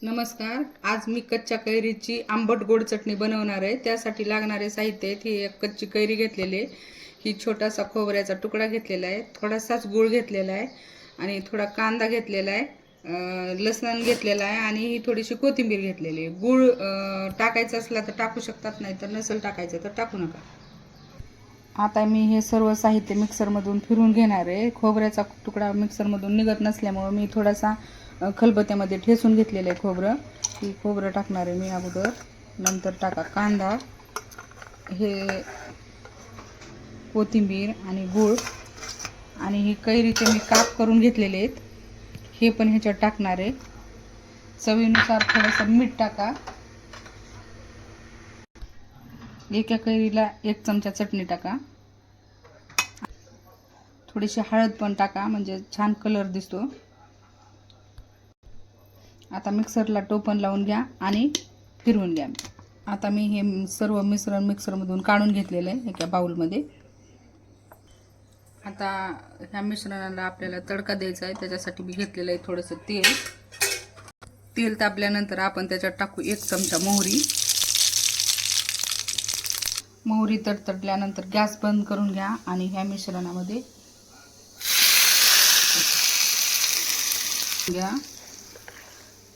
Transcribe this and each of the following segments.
नमस्कार. आज मी कच्च्या कैरीची आंबट गोड चटणी बनवणार आहे. त्यासाठी लागणारे साहित्य आहेत. ही एक कच्ची कैरी घेतलेली आहे, ही छोटासा खोबऱ्याचा तुकडा घेतलेला आहे, थोडासाच गूळ घेतलेला आहे आणि थोडा कांदा घेतलेला आहे, लसण घेतलेला आहे आणि ही थोडीशी कोथिंबीर घेतलेली आहे. गूळ टाकायचा असला तर टाकू शकतात, नाही तर नसेल टाकायचं तर टाकू नका. आता मी हे सर्व साहित्य मिक्सरमधून फिरून घेणार आहे. खोबऱ्याचा तुकडा मिक्सरमधून निघत नसल्यामुळं मी थोडासा खलबत्त्यामध्ये ठेचून घेतलेलं आहे खोबरं. ही खोबरं टाकणार आहे मी अगोदर. नंतर टाका कांदा, हे कोथिंबीर आणि गूळ आणि ही कैरीचे मी काप करून घेतलेले आहेत, हे पण ह्याच्यात टाकणार आहे. चवीनुसार थोडंसं मीठ टाका. एका कैरीला 1 चमचा चटणी टाका. थोडीशी हळद पण टाका, म्हणजे छान कलर दिसतो. आता मिक्सरला टोपण लावून घ्या आणि फिरवून घ्या. आता मी हे सर्व मिश्रण मिक्सरमधून काढून घेतलेलं आहे एका बाउलमध्ये. आता ह्या मिश्रणाला आपल्याला तडका द्यायचा आहे. त्याच्यासाठी मी घेतलेलं आहे थोडंसं तेल. तेल तापल्यानंतर आपण त्याच्यात टाकू 1 चमचा मोहरी. मोहरी तडतडल्यानंतर गॅस बंद करून घ्या आणि ह्या मिश्रणामध्ये घ्या.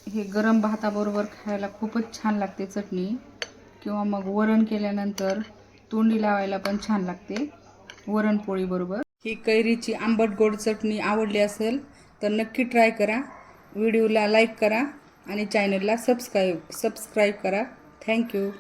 हे गरम भाताबरोबर खायला खूपच छान लागते चटणी, किंवा मग वरण केल्यानंतर तोंडी लावायला पण छान लागते वरणपोळीबरोबर. ही कैरीची आंबट गोड चटणी आवडली असेल तर नक्की ट्राय करा. व्हिडिओला लाईक करा आणि चॅनलला सबस्क्राईब करा. थँक्यू.